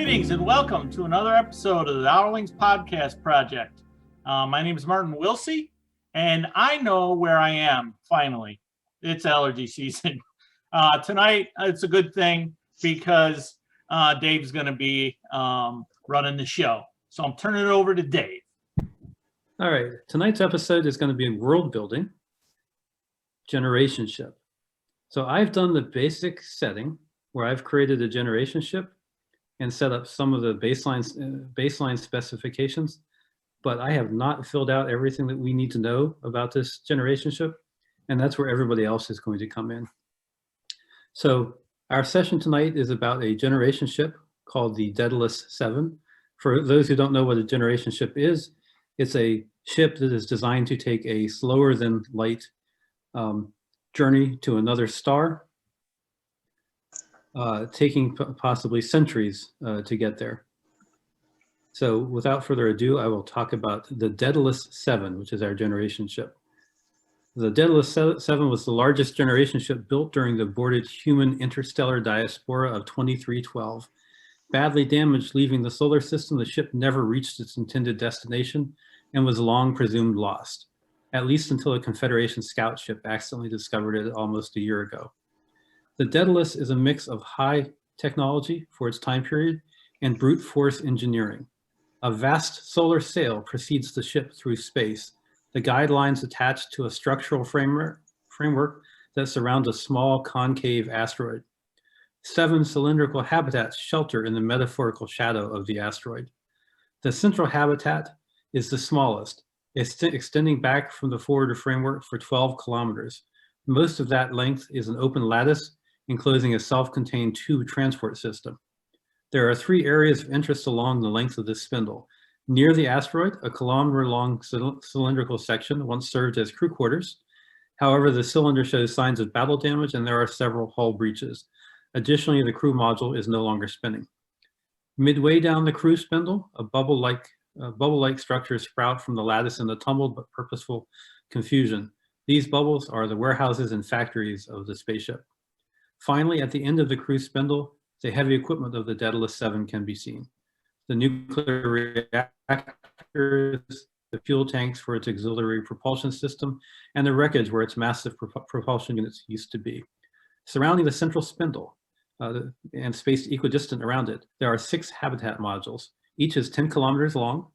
Greetings and welcome to another episode of the Hourlings podcast project. My name is Martin Wilsey, and I know where I am, finally. It's allergy season. Tonight, it's a good thing because Dave's going to be running the show. So I'm turning it over to Dave. All right. Tonight's episode is going to be world building, generation ship. So I've done the basic setting where I've created a generation ship and set up some of the baseline specifications, but I have not filled out everything that we need to know about this generation ship, and that's where everybody else is going to come in. So our session tonight is about a generation ship called the Daedalus 7. For those who don't know what a generation ship is, it's a ship that is designed to take a slower than light journey to another star, taking possibly centuries to get there. So without further ado, I will talk about the Daedalus 7, which is our generation ship. The Daedalus 7 was the largest generation ship built during the aborted human interstellar diaspora of 2312. Badly damaged leaving the solar system, the ship never reached its intended destination and was long presumed lost, at least until a Confederation scout ship accidentally discovered it almost a year ago. The Daedalus is a mix of high technology for its time period and brute force engineering. A vast solar sail precedes the ship through space, the guidelines attached to a structural framework that surrounds a small concave asteroid. 7 cylindrical habitats shelter in the metaphorical shadow of the asteroid. The central habitat is the smallest, extending back from the forward framework for 12 kilometers. Most of that length is an open lattice enclosing a self-contained tube transport system. There are 3 areas of interest along the length of this spindle. Near the asteroid, a kilometer-long cylindrical section once served as crew quarters. However, the cylinder shows signs of battle damage and there are several hull breaches. Additionally, the crew module is no longer spinning. Midway down the crew spindle, a bubble-like structures sprout from the lattice in the tumbled but purposeful confusion. These bubbles are the warehouses and factories of the spaceship. Finally, at the end of the crew spindle, the heavy equipment of the Daedalus 7 can be seen. The nuclear reactors, the fuel tanks for its auxiliary propulsion system, and the wreckage where its massive propulsion units used to be. Surrounding the central spindle and spaced equidistant around it, there are 6 habitat modules. Each is 10 kilometers long,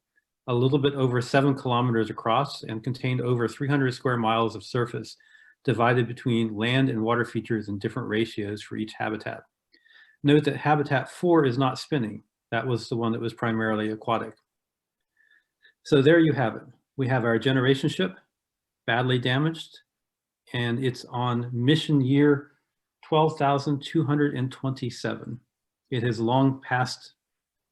a little bit over 7 kilometers across, and contained over 300 square miles of surface, divided between land and water features in different ratios for each habitat. Note that habitat 4 is not spinning. That was the one that was primarily aquatic. So there you have it. We have our generation ship, badly damaged, and it's on mission year 12,227. It has long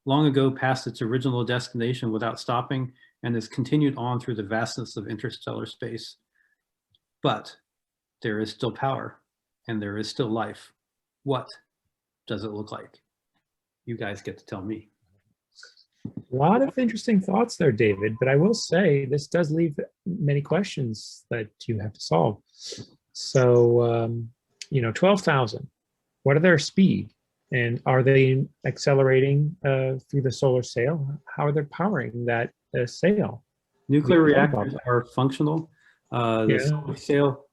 ago passed its original destination without stopping and has continued on through the vastness of interstellar space. But there is still power and there is still life. What does it look like? You guys get to tell me. A lot of interesting thoughts there, David, but I will say this does leave many questions that you have to solve. So, 12,000, what are their speed? And are they accelerating through the solar sail? How are they powering that sail? Nuclear reactors are functional. The solar sail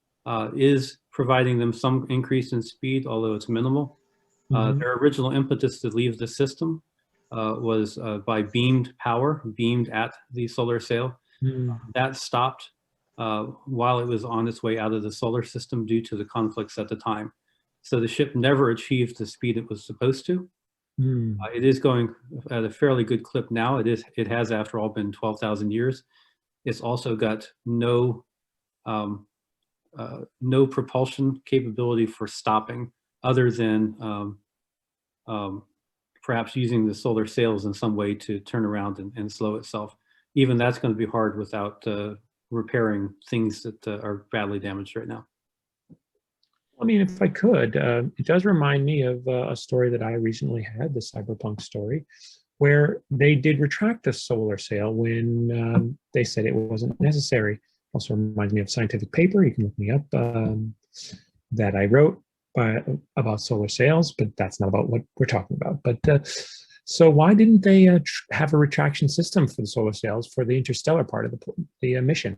is providing them some increase in speed, although it's minimal. Their original impetus to leave the system was by beamed power, beamed at the solar sail. That stopped while it was on its way out of the solar system due to the conflicts at the time. So the ship never achieved the speed it was supposed to. It is going at a fairly good clip now. It has, after all, been 12,000 years. It's also got no propulsion capability for stopping, other than perhaps using the solar sails in some way to turn around and slow itself. Even that's going to be hard without repairing things that are badly damaged right now. I mean, if I could, it does remind me of a story that I recently had, the cyberpunk story, where they did retract the solar sail when they said it wasn't necessary. Also reminds me of a scientific paper, you can look me up, that I wrote about solar sails, but that's not about what we're talking about. But So why didn't they have a retraction system for the solar sails for the interstellar part of the mission?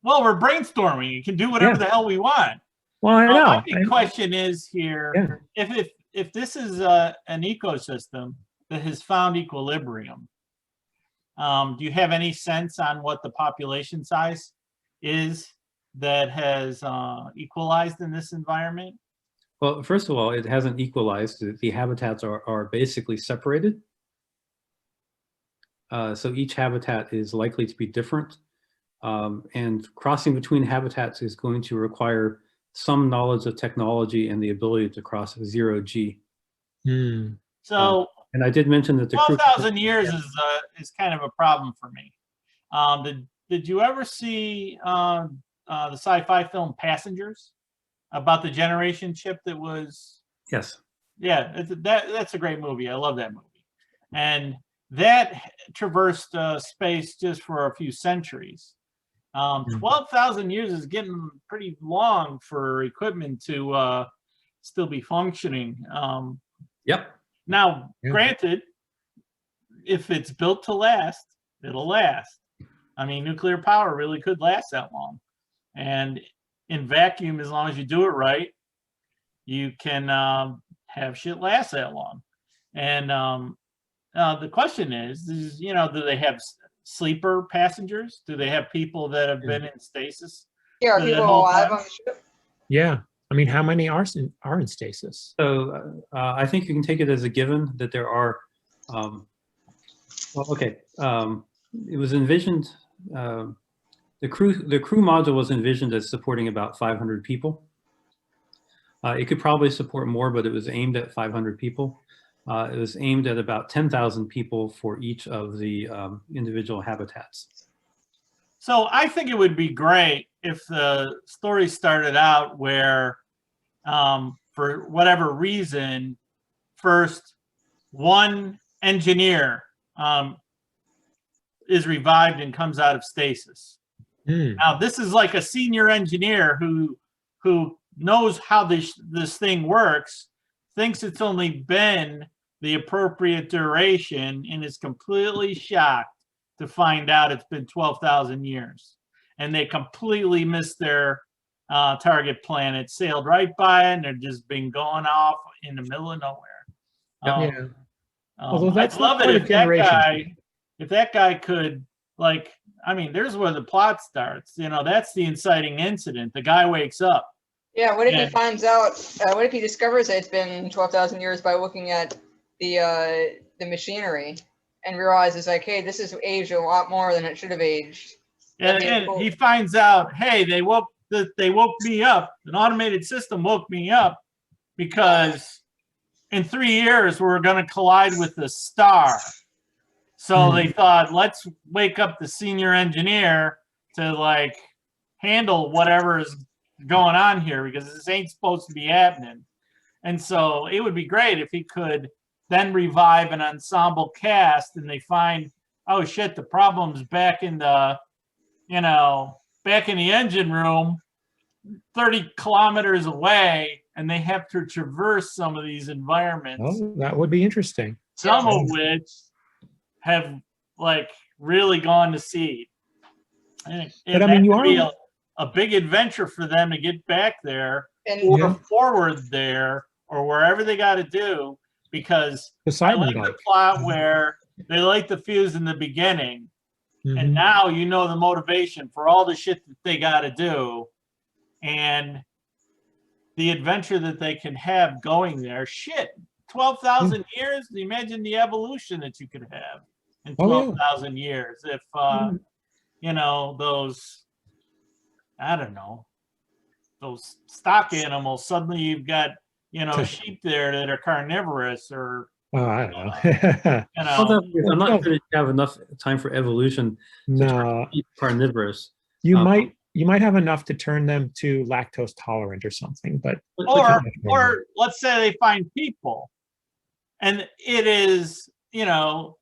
Well, we're brainstorming. You can do whatever the hell we want. Well, I know. My big question is here, Yeah. if this is an ecosystem that has found equilibrium, do you have any sense on what the population size is that has equalized in this environment? Well, first of all, it hasn't equalized. The habitats are basically separated. So each habitat is likely to be different. And crossing between habitats is going to require some knowledge of technology and the ability to cross 0G. So, and I did mention that the 12,000 years is kind of a problem for me. Did you ever see the sci-fi film Passengers about the generation ship that was? Yes. Yeah, that's a great movie. I love that movie, and that traversed space just for a few centuries. 12,000 years is getting pretty long for equipment to still be functioning. Yep. Now, granted, if it's built to last, it'll last. I mean, nuclear power really could last that long. And in vacuum, as long as you do it right, you can have shit last that long. And the question is, do they have sleeper passengers? Do they have people that have been in stasis? Yeah, are people alive on the ship? Yeah. I mean, how many are in stasis? So I think you can take it as a given that there are. It was envisioned. The crew module was envisioned as supporting about 500 people. It could probably support more, but it was aimed at 500 people. It was aimed at about 10,000 people for each of the individual habitats. So I think it would be great if the story started out where, for whatever reason, first one engineer is revived and comes out of stasis. Now this is like a senior engineer who knows how this thing works, thinks it's only been the appropriate duration, and is completely shocked to find out it's been 12,000 years. And they completely missed their target planet, sailed right by it, and they're just been going off in the middle of nowhere. Although that's I'd love not it quite if that guy could, like, I mean, there's where the plot starts. That's the inciting incident. The guy wakes up. Yeah, what if he finds out, what if he discovers that it's been 12,000 years by looking at the machinery and realizes, like, hey, this has aged a lot more than it should have aged. And he finds out, hey, they woke me up. An automated system woke me up because in 3 years we're going to collide with a star. So they thought, let's wake up the senior engineer to, like, handle whatever is going on here, because this ain't supposed to be happening. And so it would be great if he could then revive an ensemble cast, and they find, oh shit, the problem's back in the engine room 30 kilometers away, and they have to traverse some of these environments. Oh, that would be interesting. Some of which have, like, really gone to seed. And But I mean, you be are a big adventure for them to get back there, And or forward there, or wherever they got to do, because I like the plot where they light the fuse in the beginning, and now you know the motivation for all the shit that they got to do, and the adventure that they can have going there. Shit, 12,000 years? Imagine the evolution that you could have in 12,000 years if, those, I don't know, those stock animals, suddenly you've got, sheep there that are carnivorous, or I don't know. I'm not sure that you have enough time for evolution to keep carnivorous. You might have enough to turn them to lactose tolerant or something, but or let's say they find people, and it is,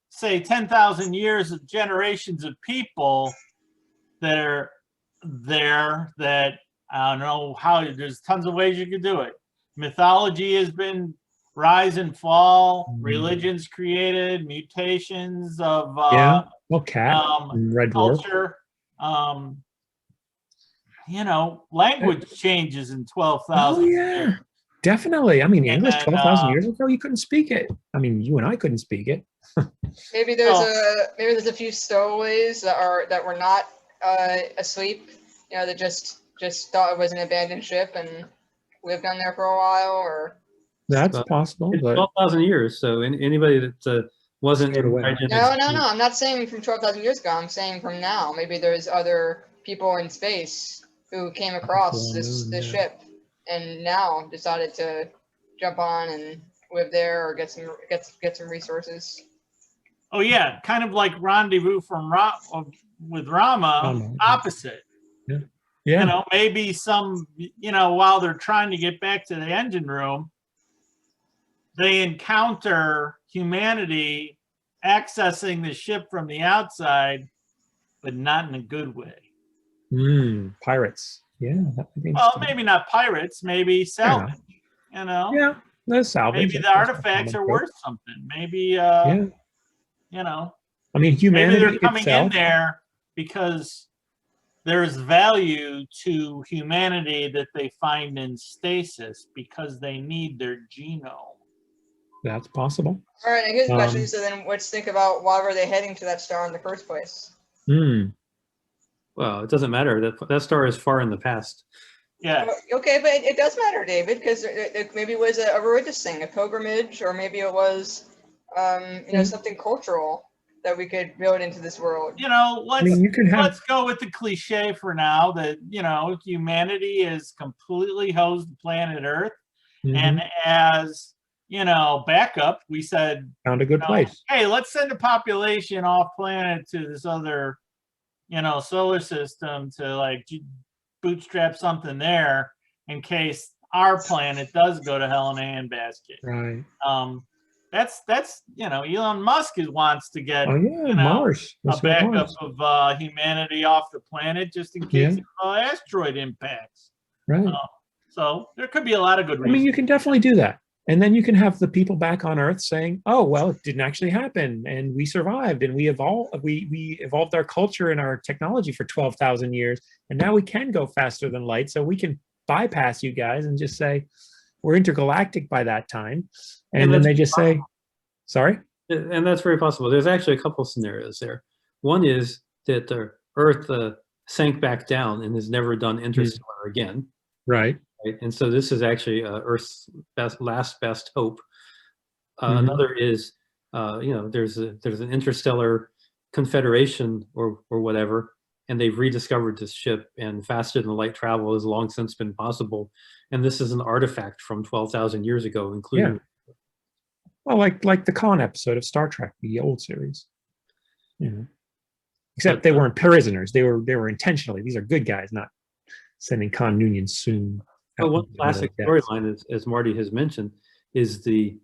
say 10,000 years of generations of people that are there, that I don't know how, there's tons of ways you could do it. Mythology has been rise and fall, Mm. religions created, mutations of Yeah. Well, Cat, um, Red Dwarf. culture. Language changes in 12,000 Oh yeah, years. definitely. I mean, English And 12,000 years ago, you couldn't speak it. I mean, you and I couldn't speak it. Maybe there's Oh. a few stowaways that were not asleep, that just thought it was an abandoned ship and lived on there for a while, or That's Well, possible, It's but 12,000 years, so anybody that wasn't Stowed in away. cryogenics. no, I'm not saying from 12,000 years ago. I'm saying from now. Maybe there's other people in space who came across Well this known, yeah. ship and now decided to jump on and live there or get some resources. Oh yeah, kind of like Rendezvous with Rama, Rama. opposite. yeah. Maybe some, while they're trying to get back to the engine room, they encounter humanity accessing the ship from the outside, but not in a good way. Pirates. Yeah, that would be Well, interesting. maybe not pirates, maybe salvage, Yeah, that's salvage. Maybe the That's artifacts not are good. worth something. Maybe, Yeah, I mean, maybe humanity they're coming in itself. there because there's value to humanity that they find in stasis because they need their genome. That's possible. All right, I guess the question. So then, let's think about why were they heading to that star in the first place? Well, it doesn't matter. That star is far in the past. Yeah. Okay, but it does matter, David, because maybe it was a religious thing, a pilgrimage, or maybe it was, something cultural that we could build into this world. Let's go with the cliche for now that, humanity has completely hosed the planet Earth. And as, backup, we said, found a good place. Hey, let's send a population off planet to this other, solar system to bootstrap something there in case our planet does go to hell in a handbasket. Right. That's Elon Musk wants to get Mars. a backup of humanity off the planet just in case asteroid impacts. Right. So there could be a lot of good reasons. I mean, you can definitely do that. And then you can have the people back on Earth saying, "Oh, well, it didn't actually happen, and we survived, and we evolved our culture and our technology for 12,000 years, and now we can go faster than light, so we can bypass you guys and just say we're intergalactic by that time." And then they just say, "Sorry." And that's very possible. There's actually a couple of scenarios there. One is that the Earth sank back down and has never done interstellar again. Right. And so this is actually Earth's last best hope. Another is, there's an interstellar confederation or whatever, and they've rediscovered this ship, and faster than light travel has long since been possible. And this is an artifact from 12,000 years ago, including. Yeah. Well, like the Khan episode of Star Trek, the old series. Except they weren't prisoners. They were intentionally. These are good guys, not sending Khan Noonien soon. But one classic storyline, as Marty has mentioned, is the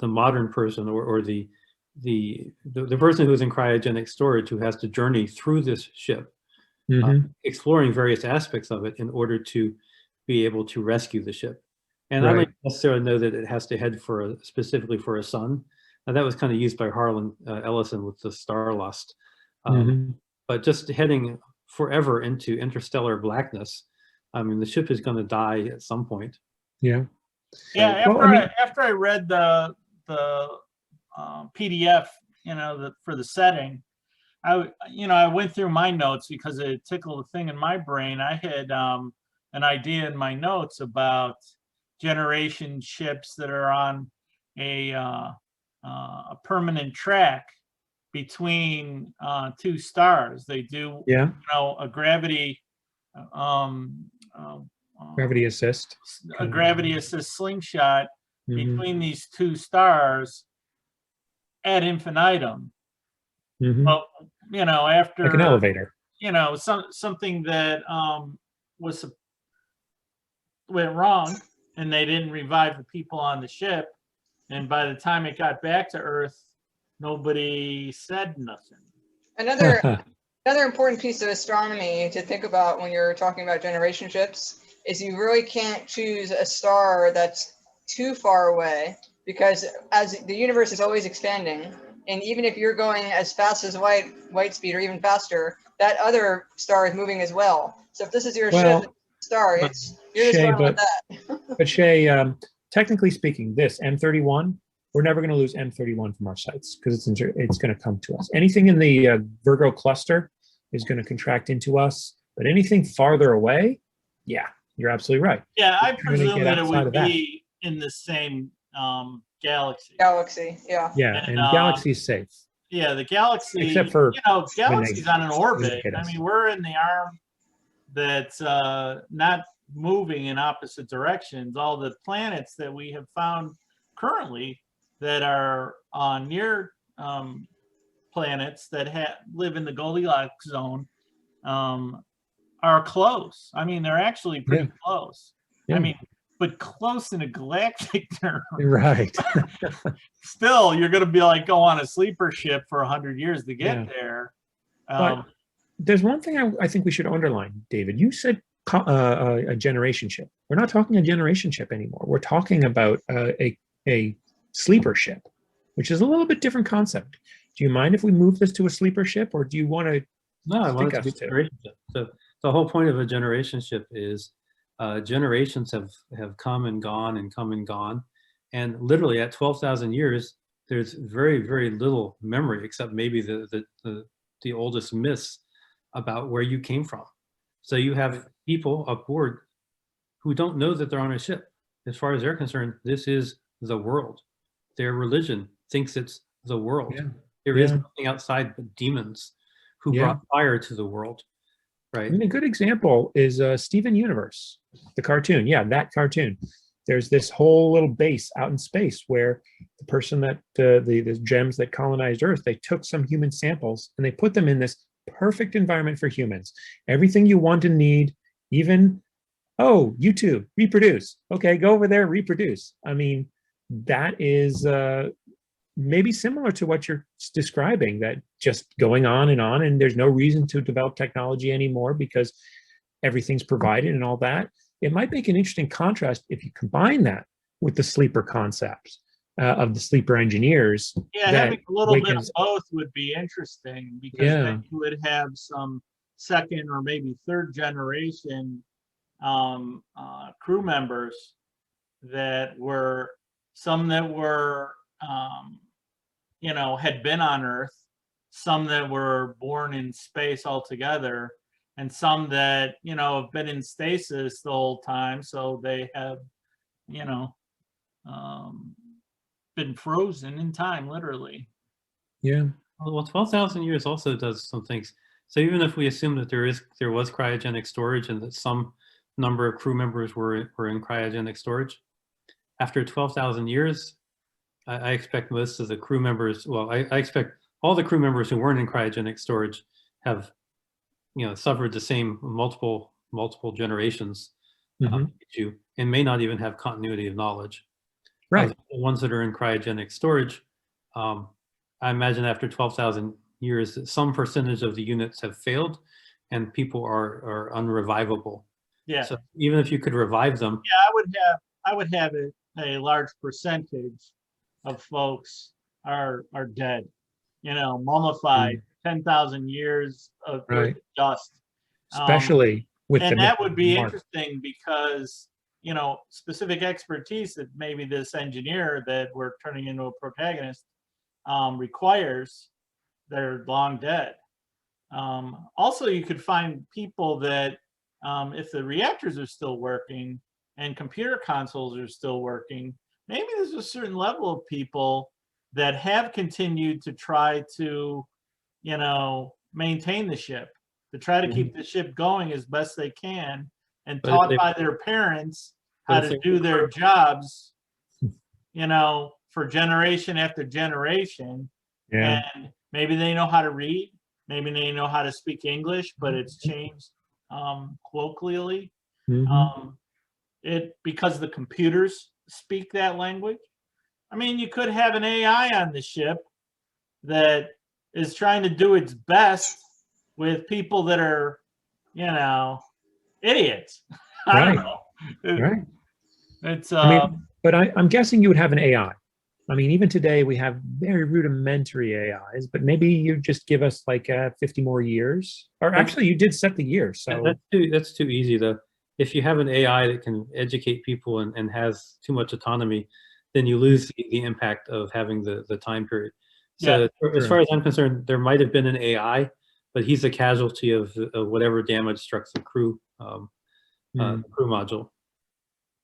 modern person or the person who's in cryogenic storage who has to journey through this ship, exploring various aspects of it in order to be able to rescue the ship. And I don't necessarily know that it has to head specifically for a sun. That was kind of used by Harlan Ellison with the Starlust. But just heading forever into interstellar blackness, I mean, the ship is going to die at some point. Yeah. After I read the PDF, for the setting, I went through my notes because it tickled a thing in my brain. I had an idea in my notes about generation ships that are on a permanent track between two stars. They do, a gravity. Gravity assist. A gravity assist slingshot between these two stars ad infinitum. Well, after like an elevator. Something that went wrong, and they didn't revive the people on the ship, and by the time it got back to Earth, nobody said nothing. Another important piece of astronomy to think about when you're talking about generation ships is you really can't choose a star that's too far away, because as the universe is always expanding, and even if you're going as fast as light speed or even faster, that other star is moving as well. So if this is your Well, ship star, but you're just Shay, going with that. But Shay, technically speaking, this M31, we're never going to lose M31 from our sites because it's going to come to us. Anything in the Virgo cluster is going to contract into us, but anything farther away, yeah, you're absolutely right. Yeah, I We're trying to presume get that it outside would of that. be in the same galaxy. Galaxy, yeah. Yeah, and Galaxy is safe. Yeah, the galaxy, Except for galaxy's on an orbit. hit I us. mean, we're in the arm that's not moving in opposite directions. All the planets that we have found currently that are near planets that live in the Goldilocks zone are close. I mean, they're actually pretty close. Yeah. I mean, but close in a galactic term. Right. Still, you're going to be like go on a sleeper ship for 100 years to get there. But there's one thing I think we should underline, David. You said a generation ship. We're not talking a generation ship anymore. We're talking about a sleeper ship, which is a little bit different concept. Do you mind if we move this to a sleeper ship, or do you want to? No, I want it to be a generation ship. So the whole point of a generation ship is generations have come and gone and come and gone, and literally at 12,000 years, there's very, very little memory except maybe the oldest myths about where you came from. So you have people aboard who don't know that they're on a ship. As far as they're concerned, this is the world. Their religion thinks it's the world. Yeah. There is nothing outside but demons who brought fire to the world, right? I mean, a good example is Steven Universe, the cartoon. Yeah, that cartoon. There's this whole little base out in space where the person that the gems that colonized Earth, they took some human samples and they put them in this perfect environment for humans. Everything you want and need, even, oh, YouTube, reproduce. Okay, go over there, reproduce. I mean, that is maybe similar to what you're describing, that just going on, and there's no reason to develop technology anymore because everything's provided and all that. It might make an interesting contrast if you combine that with the sleeper concepts of the sleeper engineers. Yeah, having a little bit of both would be interesting, because then you would have some second or maybe third generation crew members that were, some that were you know, had been on Earth, some that were born in space altogether, and some that, you know, have been in stasis the whole time, so they have, you know, been frozen in time, literally. Yeah. Well, 12,000 years also does some things. So even if we assume that there was cryogenic storage and that some number of crew members were in cryogenic storage, after 12,000 years, I expect most of the crew members, well, I expect all the crew members who weren't in cryogenic storage have, you know, suffered the same multiple generations issue, and may not even have continuity of knowledge. Right. The ones that are in cryogenic storage, I imagine after 12,000 years, some percentage of the units have failed, and people are unrevivable. Yeah. So even if you could revive them, yeah, I would have a large percentage of folks are dead, you know, mummified, 10,000 years of dust. Especially with and that would be interesting, because, you know, specific expertise that maybe this engineer that we're turning into a protagonist requires, they're long dead. Also, you could find people that if the reactors are still working and computer consoles are still working, maybe there's a certain level of people that have continued to try to, you know, maintain the ship, to try to keep the ship going as best they can, and taught by their parents how to do their jobs, you know, for generation after generation. And maybe they know how to read, maybe they know how to speak English, but it's changed colloquially. Because the computers speak that language. I mean, you could have an AI on the ship that is trying to do its best with people that are, you know, idiots. I don't know. It's I mean, but I'm guessing you would have an AI. I mean, even today we have very rudimentary AIs, but maybe you just give us like 50 more years. Or actually, you did set the year, so That's too easy though. If you have an AI that can educate people and has too much autonomy, then you lose the impact of having the time period. So as far as I'm concerned, there might have been an AI, but he's a casualty of whatever damage struck the crew crew module.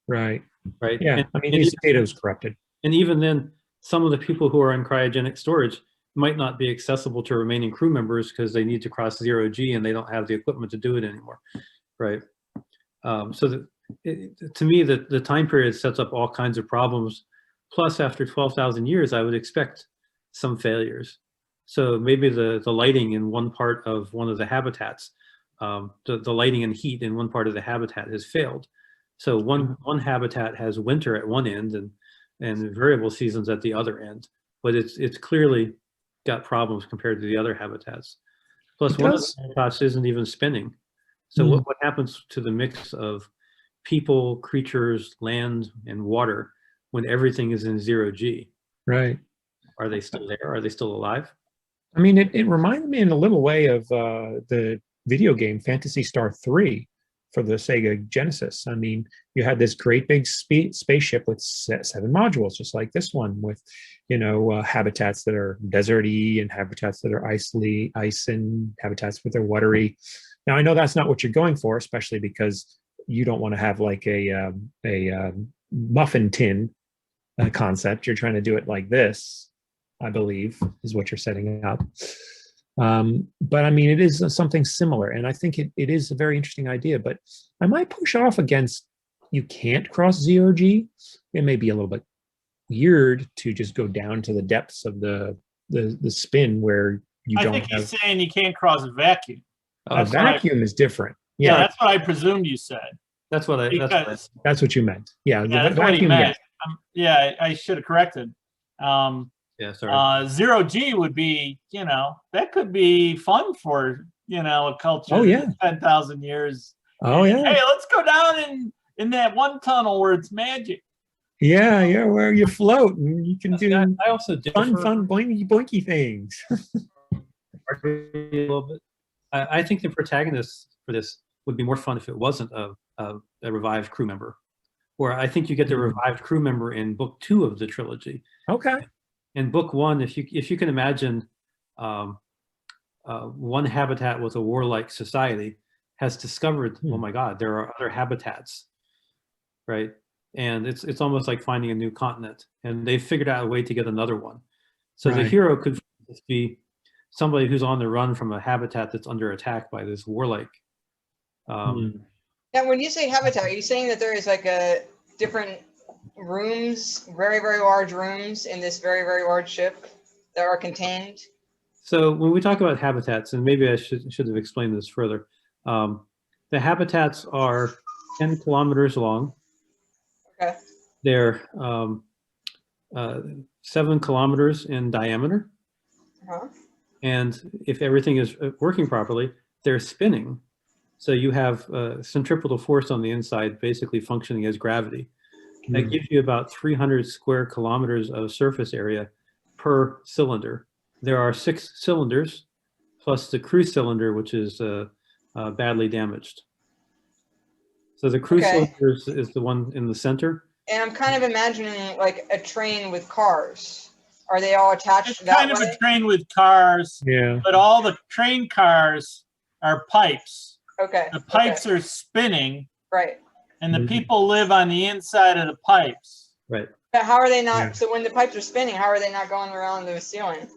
right. Right. Yeah, I mean, his data was corrupted. And even then, some of the people who are in cryogenic storage might not be accessible to remaining crew members because they need to cross 0G and they don't have the equipment to do it anymore, right? So to me, the time period sets up all kinds of problems. Plus, after 12,000 years, I would expect some failures. So maybe the lighting in one part of one of the habitats, the lighting and heat in one part of the habitat has failed. So one habitat has winter at one end and variable seasons at the other end, but it's clearly got problems compared to the other habitats. Plus, one of the habitats isn't even spinning. So what happens to the mix of people, creatures, land, and water when everything is in 0G? Right. Are they still there? Are they still alive? I mean, it reminded me in a little way of the video game Phantasy Star 3 for the Sega Genesis. I mean, you had this great big spaceship with 7 modules, just like this one, with, you know, habitats that are deserty and habitats that are ice and habitats that are watery. Now, I know that's not what you're going for, especially because you don't want to have like a muffin tin concept. You're trying to do it like this, I believe, is what you're setting up. But I mean, it is something similar, and I think it is a very interesting idea, but I might push off against you can't cross 0G. It may be a little bit weird to just go down to the depths of the spin where you don't have. I think he's saying you can't cross a vacuum. A vacuum is different. Yeah, that's what I presumed you said. That's what that's what you meant. Yeah, that's what he meant. Yeah, I should have corrected. Yeah, sorry. 0G would be, you know, that could be fun for, you know, a culture. Oh, yeah. 10,000 years. Oh, yeah. Hey, let's go down in that one tunnel where it's magic. Yeah, where you float and you can do I also fun boinky things. a little bit. I think the protagonist for this would be more fun if it wasn't a revived crew member. Or I think you get the revived crew member in book 2 of the trilogy. Okay. In book 1, if you can imagine, one habitat with a warlike society has discovered, oh my God, there are other habitats, right? And it's almost like finding a new continent, and they've figured out a way to get another one. So the hero could be somebody who's on the run from a habitat that's under attack by this warlike. Now, when you say habitat, are you saying that there is like a different rooms, very, very large rooms in this very, very large ship that are contained? So when we talk about habitats, and maybe I should have explained this further, the habitats are 10 kilometers long. Okay. They're 7 kilometers in diameter. And if everything is working properly, they're spinning. So you have centripetal force on the inside basically functioning as gravity. That gives you about 300 square kilometers of surface area per cylinder. There are 6 cylinders, plus the crew cylinder, which is badly damaged. So the crew cylinder is the one in the center. And I'm kind of imagining like a train with cars. Are they all attached it's that kind way? of a train with cars, but all the train cars are pipes. Okay. The pipes are spinning. Right. And the people live on the inside of the pipes. Right. But how are they not, so when the pipes are spinning, how are they not going around the ceiling?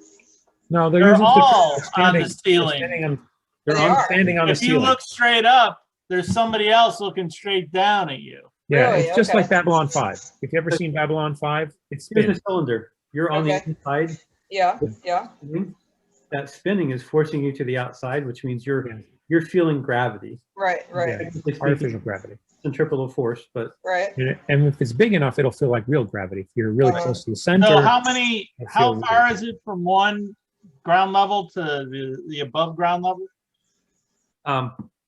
No, they're all on the ceiling. They're standing on the ceiling. If you look straight up, there's somebody else looking straight down at you. Yeah, really? It's just like Babylon 5. If you've ever seen Babylon 5, it's spinning. Here's a cylinder. You're on the inside. Yeah. That spinning is forcing you to the outside, which means you're feeling gravity. Right. Yeah, artificial gravity. Centripetal force, but and if it's big enough, it'll feel like real gravity. If you're really close to the center. So how far is it from one ground level to the above ground level?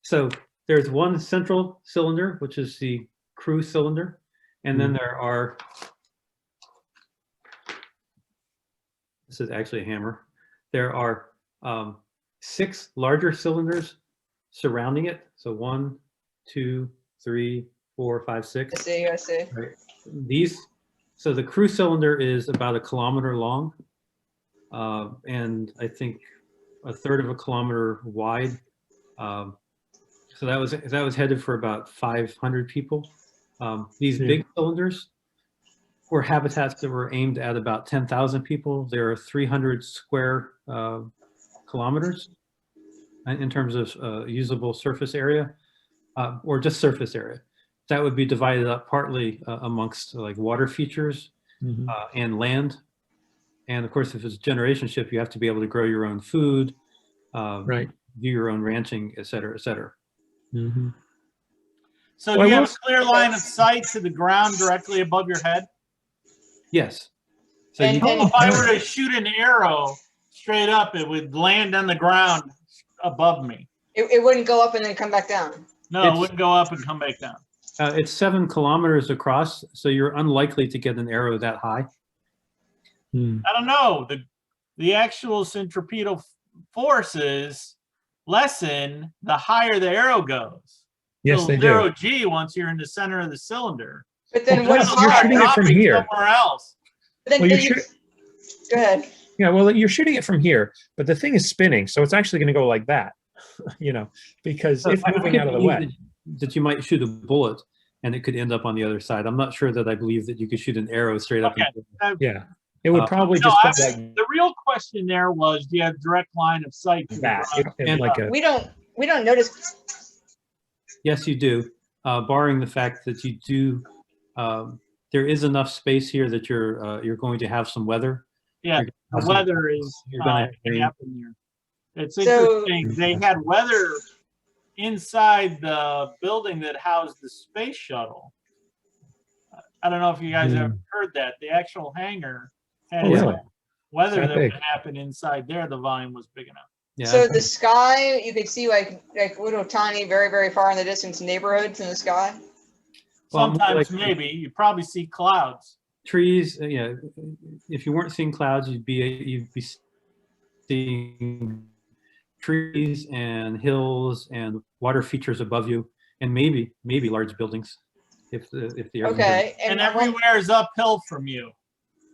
So there's one central cylinder, which is the crew cylinder, And then there are, this is actually a hammer. There are 6 larger cylinders surrounding it. So 1, 2, 3, 4, 5, 6. I see. Right. So the crew cylinder is about 1 kilometer long, and I think 1/3 of a kilometer wide. So that was headed for about 500 people. These big cylinders were habitats that were aimed at about 10,000 people. There are 300 square kilometers in terms of usable surface area, or just surface area. That would be divided up partly amongst like water features and land. And of course, if it's a generation ship, you have to be able to grow your own food, do your own ranching, et cetera, et cetera. So do you have a clear line of sight to the ground directly above your head? Yes. So if I were to shoot an arrow straight up, it would land on the ground above me. It wouldn't go up and then come back down. No, it wouldn't go up and come back down. It's 7 kilometers across, so you're unlikely to get an arrow that high. I don't know. The actual centripetal forces lessen the higher the arrow goes. Yes, so they zero do. G once you're in the center of the cylinder. But then Well, what's you're shooting it from here. Somewhere else. Then, Well, then you, go ahead. Yeah, well, you're shooting it from here, but the thing is spinning, so it's actually going to go like that, because it's moving out of the way. That you might shoot a bullet and it could end up on the other side. I'm not sure that I believe that you could shoot an arrow straight up. Yeah, it would probably just go like the real question there was, do you have direct line of sight to that. the ground? We don't notice. Yes, you do, barring the fact that you do. There is enough space here that you're going to have some weather. Yeah, the weather is happen here. It's So, interesting. They had weather inside the building that housed the space shuttle. I don't know if you guys have heard that. The actual hangar had weather that would happen inside there. The volume was big enough. Yeah, so the sky, you could see like little tiny, very, very far in the distance neighborhoods in the sky. Sometimes maybe you probably see clouds. Trees. If you weren't seeing clouds, you'd be seeing trees and hills and water features above you, and maybe large buildings. If the Okay, and everywhere is uphill from you.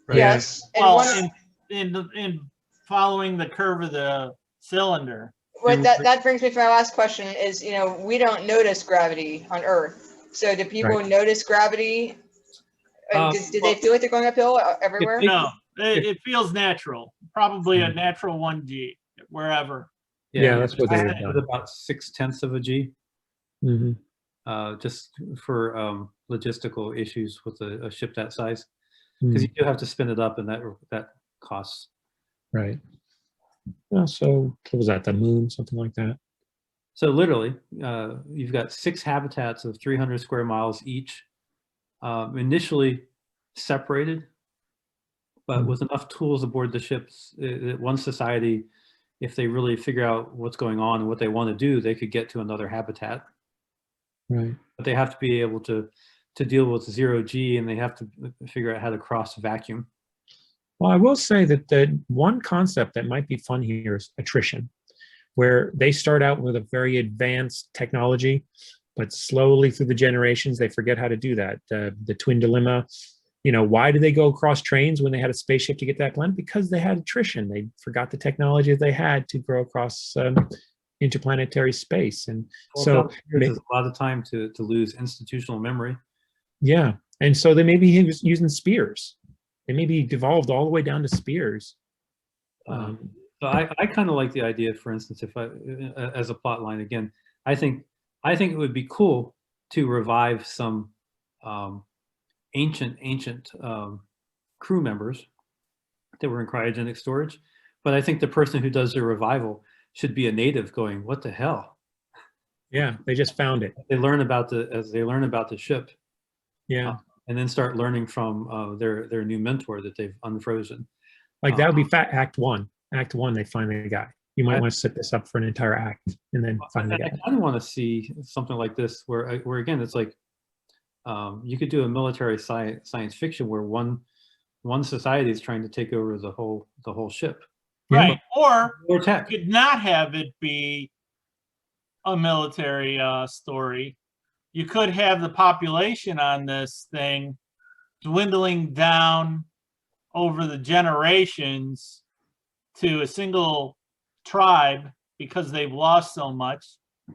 Right. Yes. Well, in following the curve of the cylinder. What that brings me to my last question is, we don't notice gravity on Earth. So do people notice gravity? Do they feel like they're going uphill everywhere? No, it feels natural. Probably a natural 1G wherever. Yeah, that's what they with about 0.6 of a G. Just for logistical issues with a ship that size, because you do have to spin it up, and that costs. Right. So what was that? The moon, something like that. So literally, you've got 6 habitats of 300 square miles each, initially separated, but with enough tools aboard the ships, that one society, if they really figure out what's going on and what they want to do, they could get to another habitat. Right. But they have to be able to deal with 0G, and they have to figure out how to cross vacuum. Well, I will say that the one concept that might be fun here is attrition, where they start out with a very advanced technology, but slowly through the generations, they forget how to do that. The twin dilemma, why did they go across trains when they had a spaceship to get that planet? Because they had attrition. They forgot the technology that they had to go across interplanetary space. And so there's a lot of time to lose institutional memory. Yeah. And so they maybe he was using spears. They maybe devolved all the way down to spears. So I kind of like the idea, for instance, if as a plot line again, I think it would be cool to revive some ancient crew members that were in cryogenic storage, but I think the person who does the revival should be a native, going, "What the hell?" Yeah, they just found it. They learn about the ship. Yeah. And then start learning from their new mentor that they've unfrozen. Like that would be Act 1. Act 1, they find the guy. You might want to set this up for an entire act and then find the guy. I kind of want to see something like this where again, it's like You could do a military science fiction where one society is trying to take over the whole ship. Right. Or Or tech. you could not have it be a military story. You could have the population on this thing dwindling down over the generations to a single tribe because they've lost so much.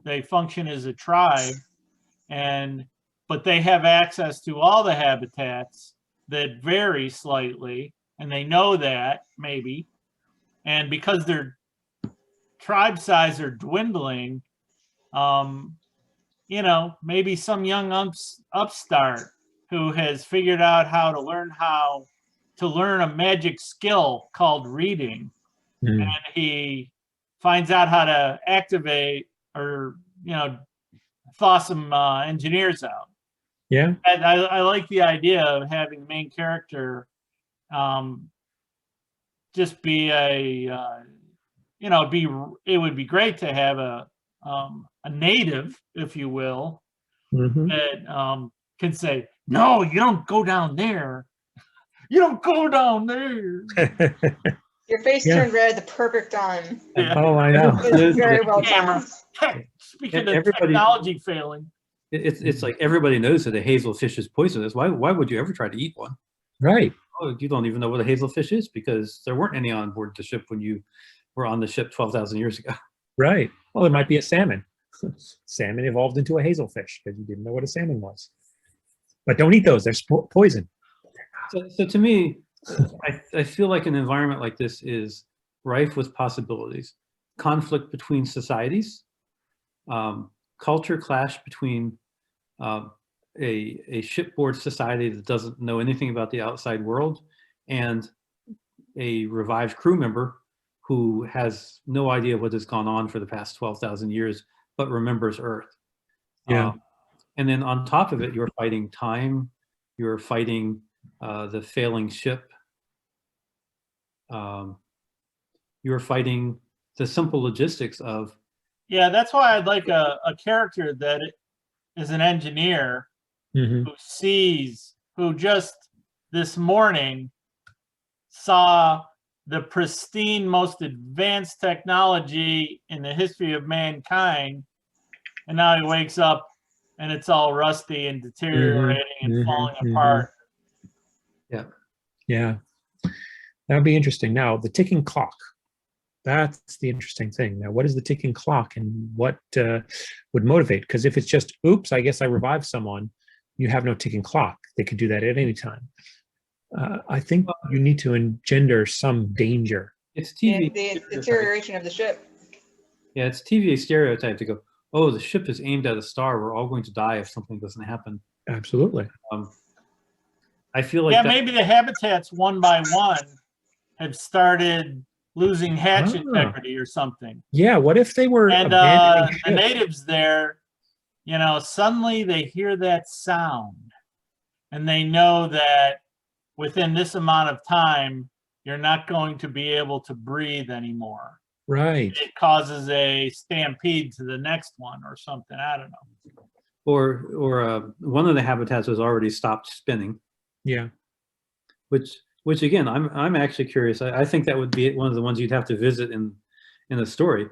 They function as a tribe, but they have access to all the habitats that vary slightly, and they know that maybe. And because their tribe size are dwindling, maybe some young upstart who has figured out how to learn a magic skill called reading, and he finds out how to activate or thaw some engineers out. Yeah. And I like the idea of having the main character just be it would be great to have a native, if you will, that can say, no, you don't go down there. You don't go down there. Your face turned red at the perfect time. Yeah. Oh, I know. It was very well Camera. timed. Speaking of technology failing. It's like everybody knows that a hazelfish is poisonous. Why would you ever try to eat one? Right. Oh, you don't even know what a hazelfish is because there weren't any on board the ship when you were on the ship 12,000 years ago. Right. Well, there might be a salmon. Salmon evolved into a hazelfish because you didn't know what a salmon was. But don't eat those. They're poison. So to me, I feel like an environment like this is rife with possibilities. Conflict between societies, culture clash between a shipboard society that doesn't know anything about the outside world and a revived crew member who has no idea what has gone on for the past 12,000 years, but remembers Earth. Yeah. And then on top of it, you're fighting time, you're fighting the failing ship, you're fighting the simple logistics of. Yeah, that's why I'd like a character that is an engineer who just this morning saw the pristine, most advanced technology in the history of mankind, and now he wakes up and it's all rusty and deteriorating and falling apart. Yeah. Yeah. That would be interesting. Now, the ticking clock. That's the interesting thing. Now, what is the ticking clock and what would motivate? Because if it's just, oops, I guess I revived someone, you have no ticking clock. They could do that at any time. I think you need to engender some danger. It's TV. The deterioration of the ship. Yeah, it's TVA stereotype to go, oh, the ship is aimed at a star. We're all going to die if something doesn't happen. Absolutely. I feel like maybe the habitats one by one have started losing hatch integrity or something. Yeah, what if they were and the natives there, suddenly they hear that sound and they know that within this amount of time, you're not going to be able to breathe anymore. Right. It causes a stampede to the next one or something. I don't know. Or one of the habitats has already stopped spinning. Yeah. Which again, I'm actually curious. I think that would be one of the ones you'd have to visit in the story.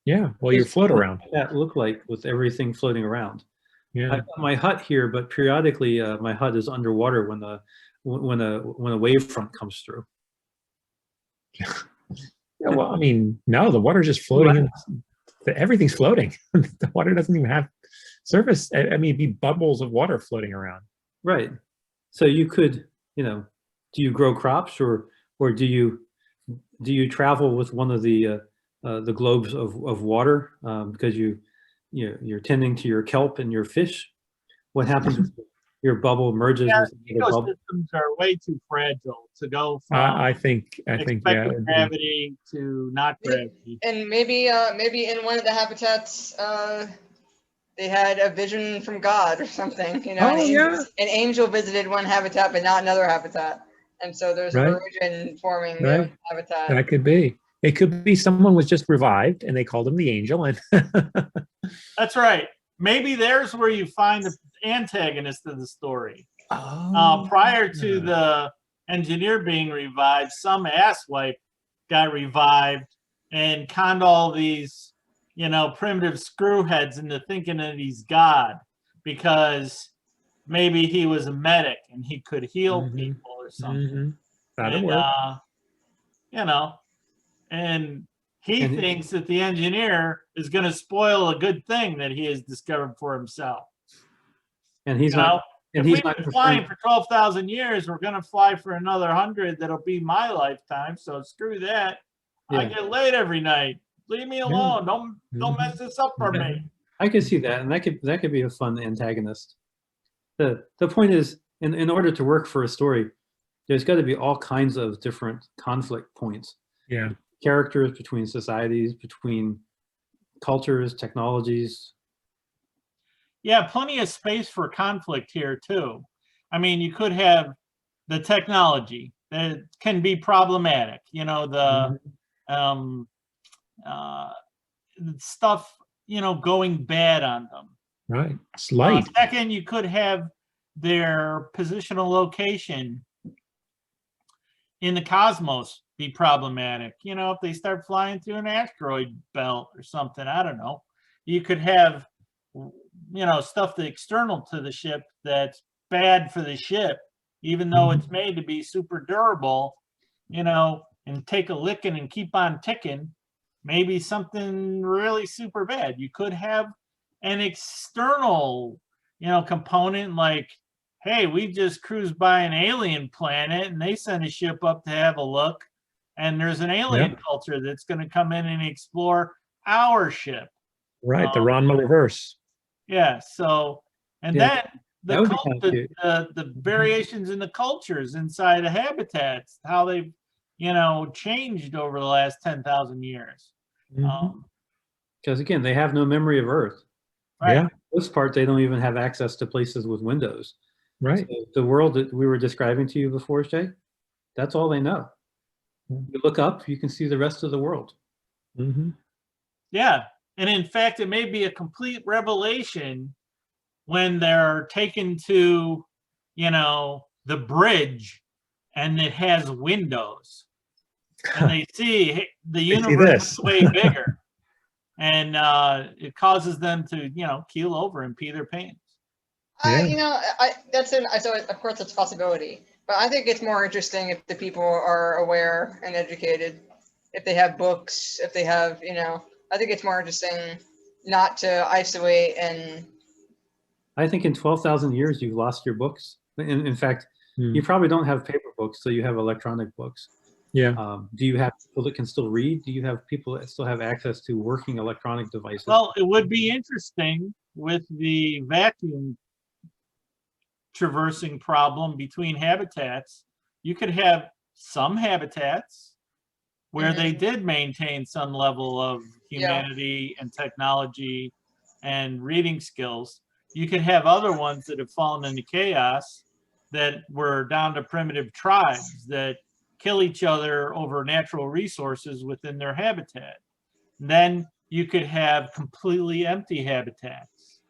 Yeah. Well, you float around. What does that look like with everything floating around? Yeah. I've got my hut here, but periodically my hut is underwater when a wave front comes through. Yeah, well, I mean, no, the water's just floating. Everything's floating. The water doesn't even have surface. I mean, it'd be bubbles of water floating around. Right. So you could, do you grow crops or do you travel with one of the globes of water because you're tending to your kelp and your fish? What happens if your bubble merges with the bubble? Ecosystems are way too fragile to go from I think expected gravity to not gravity. And maybe in one of the habitats they had a vision from God or something. An angel visited one habitat but not another habitat, and so there's a origin forming the habitat. That could be. It could be someone was just revived and they called him the angel. And that's right. Maybe there's where you find antagonist of the story. Oh, Prior to the engineer being revived, some asswipe got revived and conned all these, primitive screwheads into thinking that he's God because maybe he was a medic and he could heal people or something. That'll And, work. And he And- thinks that the engineer is going to spoil a good thing that he has discovered for himself. And he's You know, not. And if he's we've not been flying referring- for 12,000 years, we're going to fly for another 100. That'll be my lifetime. So screw that. I Yeah. get laid every night. Leave me alone. Don't mess this up for me. I could see that, and that could be a fun antagonist. The point is, in order to work for a story, there's got to be all kinds of different conflict points. Yeah. Characters, between societies, between cultures, technologies. Yeah, plenty of space for conflict here too. I mean, you could have the technology that can be problematic. The stuff going bad on them. Right. It's light. Second, you could have their positional location in the cosmos be problematic. If they start flying through an asteroid belt or something, I don't know. You could have, stuff that's external to the ship that's bad for the ship, even though it's made to be super durable, and take a licking and keep on ticking. Maybe something really super bad. You could have an external, component like, hey, we just cruised by an alien planet and they sent a ship up to have a look. And there's an alien culture that's going to come in and explore our ship. Right. The Ranma reverse. Yeah. So, and Yeah, then that would be kind of the variations in the cultures inside the habitats, how they've, changed over the last 10,000 years. Because again, they have no memory of Earth. Right. Yeah. For the most part, they don't even have access to places with windows. Right. So the world that we were describing to you before, Shay, that's all they know. You look up, you can see the rest of the world. Yeah. And in fact, it may be a complete revelation when they're taken to, the bridge and it has windows. And they see, hey, the universe is way bigger. And it causes them to, keel over and pee their pants. So of course it's a possibility, but I think it's more interesting if the people are aware and educated, if they have books, if they have, I think it's more interesting not to isolate and. I think in 12,000 years, you've lost your books. In fact, you probably don't have paper books, so you have electronic books. Yeah. Do you have people that can still read? Do you have people that still have access to working electronic devices? Well, it would be interesting with the vacuum traversing problem between habitats. You could have some habitats where they did maintain some level of humanity and technology and reading skills. You could have other ones that have fallen into chaos that were down to primitive tribes that kill each other over natural resources within their habitat. Then you could have completely empty habitats,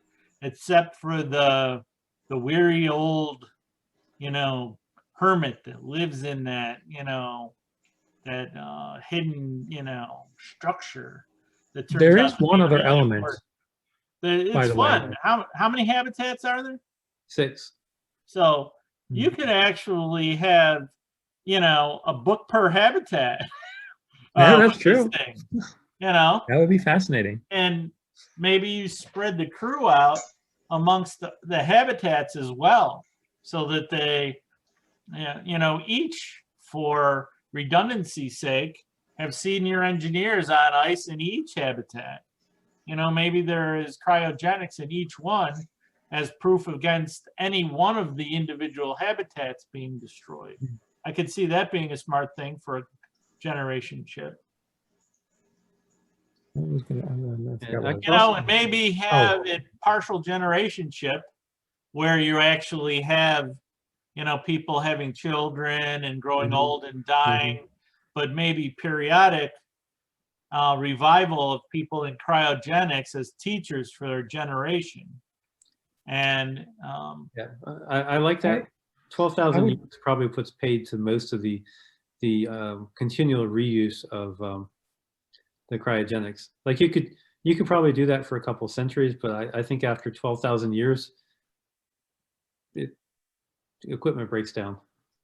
except for the weary old, hermit that lives in that, that hidden, structure. That turns There out is to be one other really element. important. By It's the way. fun. How many habitats are there? 6. So you could actually have, a book per habitat. Yeah, that's with true. this thing, That would be fascinating. And maybe you spread the crew out amongst the habitats as well, so that they, each, for redundancy's sake, have senior engineers on ice in each habitat. Maybe there is cryogenics in each one as proof against any one of the individual habitats being destroyed. I could see that being a smart thing for a generation ship. And maybe have a partial generation ship where you actually have, people having children and growing old and dying, but maybe periodic revival of people in cryogenics as teachers for their generation. And Yeah, I like that. 12,000 years probably puts paid to most of the continual reuse of the cryogenics. Like you could probably do that for a couple centuries, but I think after 12,000 years, equipment breaks down.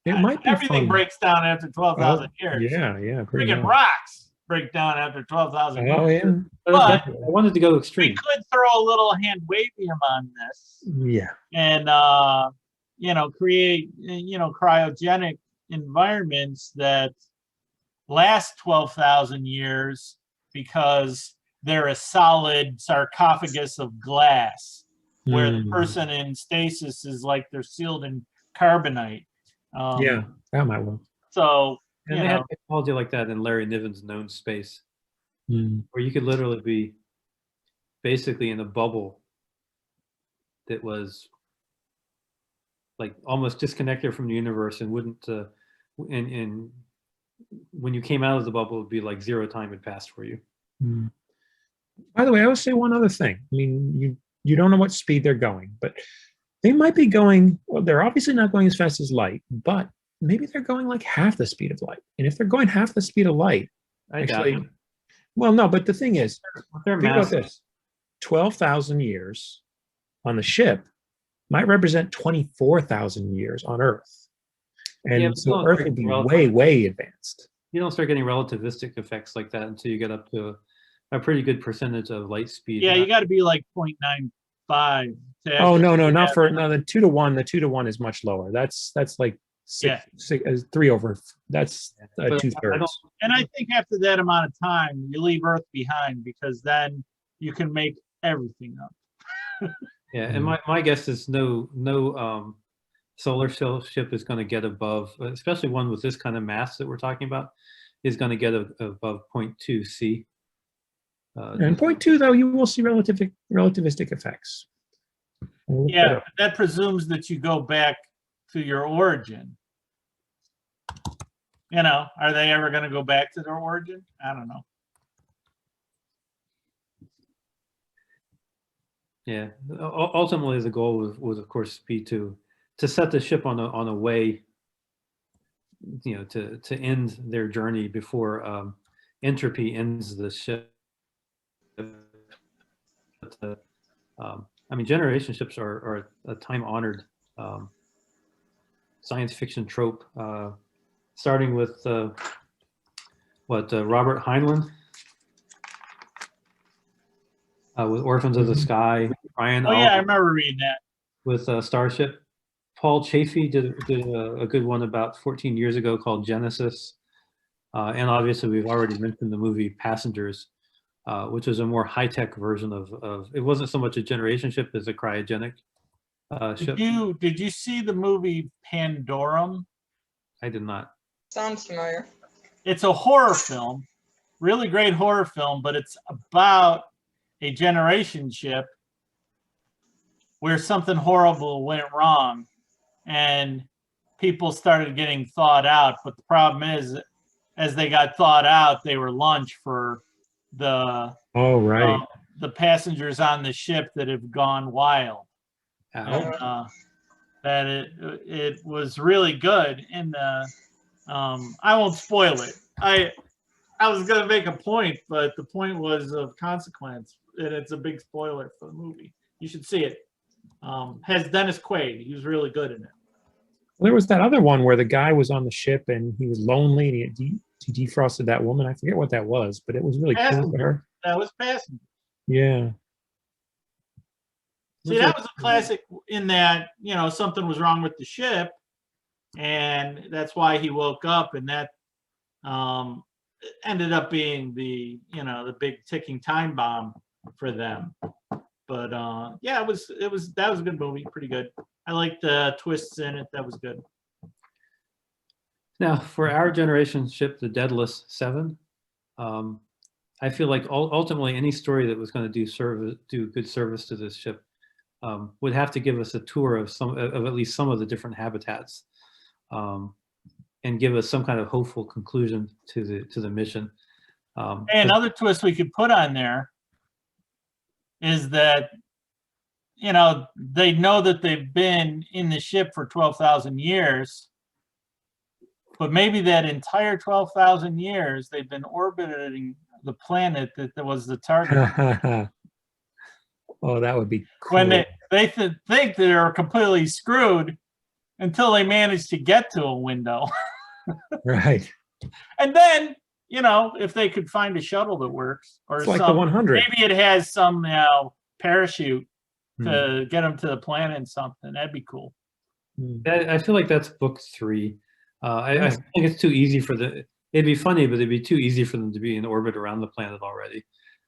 It might be everything fun. breaks down after 12,000 years. Yeah, pretty Freaking much. rocks break down after 12,000 years. Oh yeah. But I wanted to go we extreme. could throw a little hand wavium on this Yeah. and create cryogenic environments that last 12,000 years because they're a solid sarcophagus of glass where the person in stasis is like they're sealed in carbonite. Yeah, that might work. So, And they have technology like that in Larry Niven's known space, where you could literally be basically in a bubble that was like almost disconnected from the universe and wouldn't, and when you came out of the bubble, it would be like zero time had passed for you. By the way, I would say one other thing. I mean, you don't know what speed they're going, but they might be going, well, they're obviously not going as fast as light, but maybe they're going like half the speed of light. And if they're going half the speed of light, actually, well, no, but the thing is, think about this. 12,000 years on the ship might represent 24,000 years on Earth. And so Earth would be way, way advanced. You don't start getting relativistic effects like that until you get up to a pretty good percentage of light speed. Yeah, you got to be like 0.95. Oh, no, not for, no, the 2 to 1, the 2 to 1 is much lower. That's like 3 over, that's 2/3. And I think after that amount of time, you leave Earth behind because then you can make everything up. Yeah, and my guess is no solar ship is going to get above, especially one with this kind of mass that we're talking about, is going to get above 0.2 C. And 0.2, though, you will see relativistic effects. Yeah, that presumes that you go back to your origin. Are they ever going to go back to their origin? I don't know. Yeah, ultimately the goal would of course be to set the ship on a way, to end their journey before entropy ends the ship. I mean, generation ships are a time-honored science fiction trope, starting with Robert Heinlein with Orphans of the Sky. Ryan. Oh yeah, I remember reading that. With Starship. Paul Chaffee did a good one about 14 years ago called Genesis, and obviously we've already mentioned the movie Passengers, which is a more high-tech version of it wasn't so much a generation ship as a cryogenic ship. Did you see the movie Pandorum? I did not. Sounds familiar. It's a horror film, really great horror film, but it's about a generation ship where something horrible went wrong and people started getting thawed out. But the problem is, as they got thawed out, they were lunch for the the passengers on the ship that have gone wild. And, that it was really good. And I won't spoil it. I was gonna make a point, but the point was of consequence, and it's a big spoiler for the movie. You should see it. Has Dennis Quaid. He was really good in it. Well, there was that other one where the guy was on the ship and he was lonely and he defrosted that woman. I forget what that was, but it was really cool for her. That was Passenger. Yeah. See, that was a classic in that, something was wrong with the ship, and that's why he woke up, and that ended up being the big ticking time bomb for them. But yeah, that was a good movie, pretty good. I liked the twists in it. That was good. Now, for our generation ship, the Daedalus 7, I feel like ultimately any story that was going to do good service to this ship would have to give us a tour of at least some of the different habitats, and give us some kind of hopeful conclusion to the mission. And another twist we could put on there is that they know that they've been in the ship for 12,000 years, but maybe that entire 12,000 years they've been orbiting the planet that was the target. Oh, that would be cool. When they think they're completely screwed until they manage to get to a window. Right. And then, if they could find a shuttle that works, or it's like the 100. maybe it has some parachute to get them to the planet and something. That'd be cool. I feel like that's book 3. I think it's too easy for it'd be funny, but it'd be too easy for them to be in orbit around the planet already.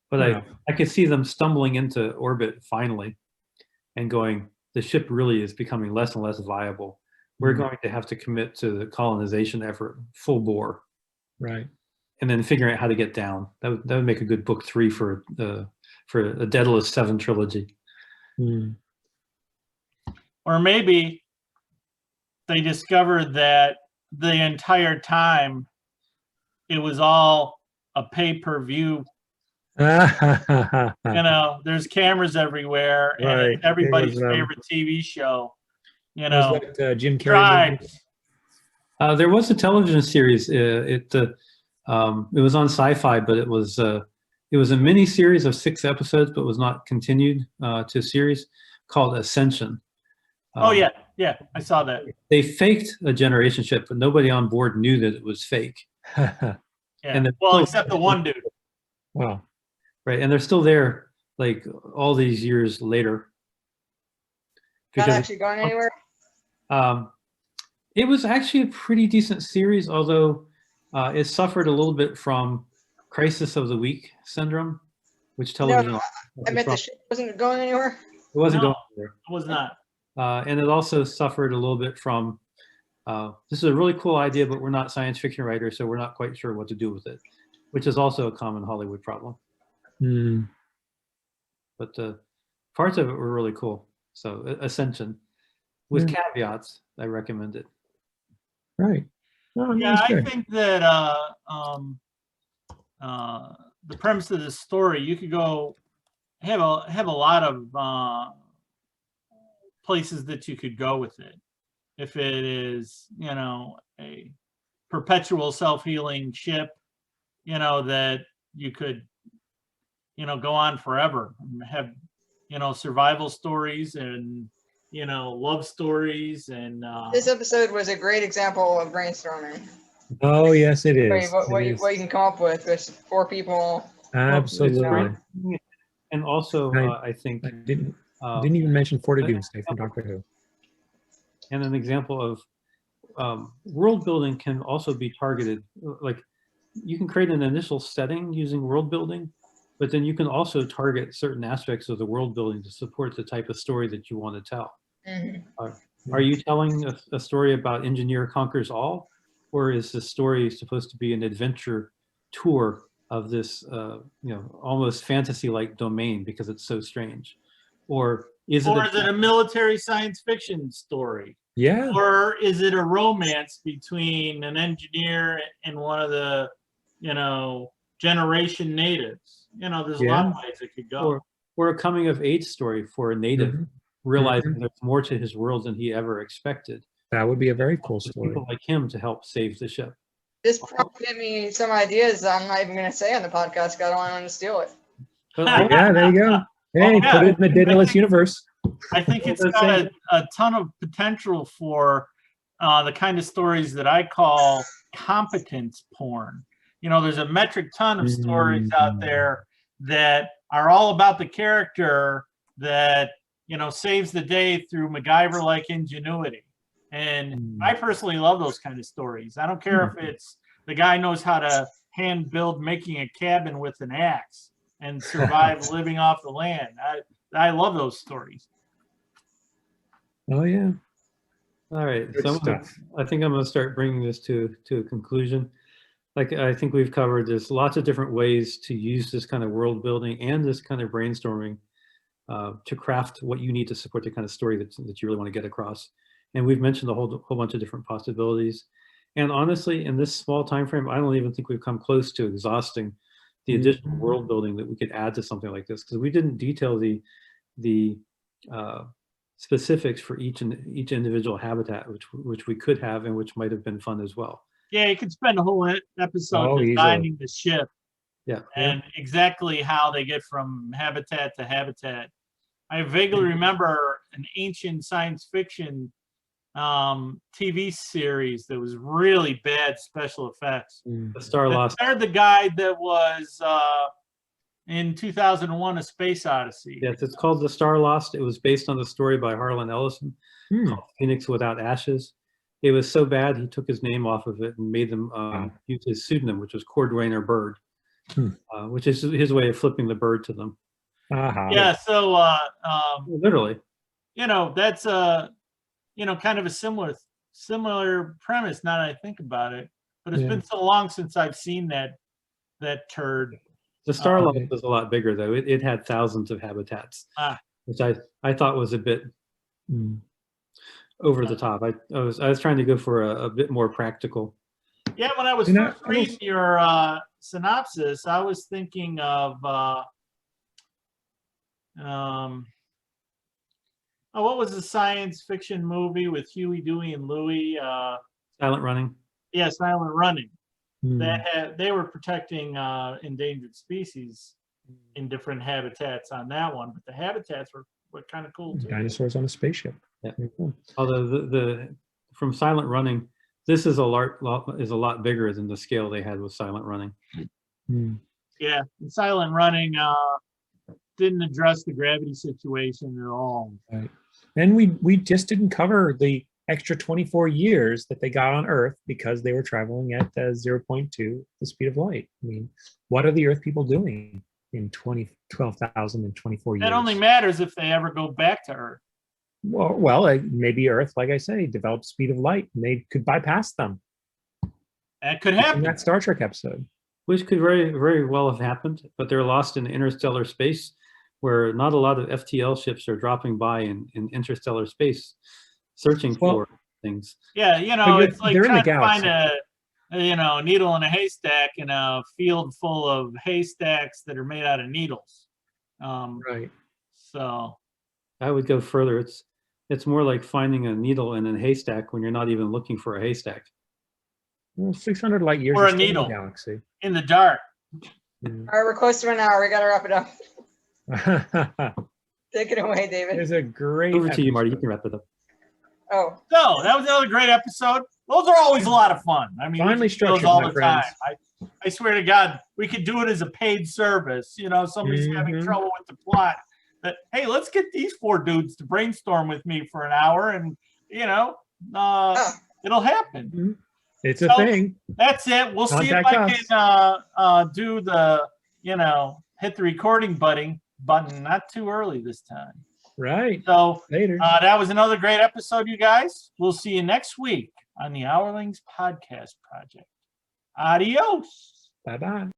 But I could see them stumbling into orbit finally and going, the ship really is becoming less and less viable. We're going to have to commit to the colonization effort full bore. Right. And then figuring out how to get down. That would make a good book 3 for a Daedalus 7 trilogy. Or maybe they discovered that the entire time it was all a pay-per-view. There's cameras everywhere, and Right. it's everybody's favorite TV show. Was that, Jim Carrey movie? There was a television series. It was on Sci-Fi, but it was a mini series of 6 episodes, but was not continued to a series called Ascension. Yeah, I saw that. They faked a generation ship, but nobody on board knew that it was fake. Except the one dude. Wow. Right, and they're still there, like all these years later. Not actually going anywhere? It was actually a pretty decent series, although it suffered a little bit from Crisis of the Week syndrome, which television. No, I meant the ship wasn't going anywhere. It wasn't going anywhere. It was not. And it also suffered a little bit from, this is a really cool idea, but we're not science fiction writers, so we're not quite sure what to do with it, which is also a common Hollywood problem. But parts of it were really cool. So Ascension, with caveats, I recommend it. Right. I think that the premise of this story, you could go have a lot of places that you could go with it. If it is, a perpetual self-healing ship, that you could, go on forever and have, survival stories and, love stories. And this episode was a great example of brainstorming. Oh, yes, it is. What you can come up with 4 people. Absolutely. And also, I think I didn't even mention Fort of Doomsday from Doctor Who. And an example of world building can also be targeted. Like, you can create an initial setting using world building, but then you can also target certain aspects of the world building to support the type of story that you want to tell. Are you telling a story about Engineer Conquers All, or is the story supposed to be an adventure tour of this, almost fantasy-like domain because it's so strange? Or is it a military science fiction story? Yeah. Or is it a romance between an engineer and one of the, generation natives? There's a lot of ways it could go. Or a coming of age story for a native realizing there's more to his world than he ever expected. That would be a very cool story. People like him to help save the ship. This probably gave me some ideas I'm not even going to say on the podcast. I don't want to steal it. Yeah, there you go. Hey, put it in the Daedalus universe. I think it's got a ton of potential for the kind of stories that I call competence porn. There's a metric ton of stories out there that are all about the character that, saves the day through MacGyver-like ingenuity. And I personally love those kind of stories. I don't care if it's the guy knows how to hand build making a cabin with an axe and survive living off the land. I love those stories. Oh, yeah. All right. Good So stuff. I think I'm going to start bringing this to a conclusion. Like, I think we've covered there's lots of different ways to use this kind of world building and this kind of brainstorming to craft what you need to support the kind of story that you really want to get across. And we've mentioned a whole bunch of different possibilities. And honestly, in this small time frame, I don't even think we've come close to exhausting the additional world building that we could add to something like this, because we didn't detail the specifics for each individual habitat, which we could have and which might have been fun as well. Yeah, you could spend a whole episode Oh, designing the ship Yeah. and exactly how they get from habitat to habitat. I vaguely remember an ancient science fiction TV series that was really bad special effects. The Star Lost. They're the guy that was in 2001: A Space Odyssey. Yes, it's called The Star Lost. It was based on the story by Harlan Ellison called Phoenix Without Ashes. It was so bad he took his name off of it and made them use his pseudonym, which was Cordwainer Bird, which is his way of flipping the bird to them. Yeah, so literally, that's kind of a similar premise. Now that I think about it, but it's been so long since I've seen that turd. The Star Lost was a lot bigger though. It had thousands of habitats, which I thought was a bit over the top. I was trying to go for a bit more practical. Yeah, when I was first reading your synopsis, I was thinking of what was the science fiction movie with Huey, Dewey, and Louie? Silent Running. Yeah, Silent Running. They were protecting endangered species in different habitats on that one, but the habitats were kind of cool too. Dinosaurs on a spaceship. Yeah. Cool. Although the from Silent Running, this is a lot bigger than the scale they had with Silent Running. Yeah, Silent Running didn't address the gravity situation at all. Right. And we just didn't cover the extra 24 years that they got on Earth because they were traveling at 0.2 the speed of light. I mean, what are the Earth people doing in 12,024 years? That only matters if they ever go back to Earth. Well, maybe Earth, like I say, developed speed of light and they could bypass them. That could happen. In that Star Trek episode. Which could very, very well have happened, but they're lost in interstellar space where not a lot of FTL ships are dropping by in interstellar space searching for things. Yeah, it's like trying to find a needle in a haystack in a field full of haystacks that are made out of needles. Right. So I would go further. It's more like finding a needle in a haystack when you're not even looking for a haystack. Well, 600 light years or a needle in the galaxy. In the dark. All right, we're close to an hour. We got to wrap it up. Take it away, David. It's a great Over to you, Marty. You can wrap it up. Oh. So that was another great episode. Those are always a lot of fun. I mean, finally structured all the time. I swear to God, we could do it as a paid service. Somebody's having trouble with the plot. But hey, let's get these 4 dudes to brainstorm with me for an hour, and it'll happen. It's a thing. That's it. We'll see if I can do the hit the recording button not too early this time. Right. So later. That was another great episode, you guys. We'll see you next week on the Hourlings Podcast Project. Adios. Bye-bye.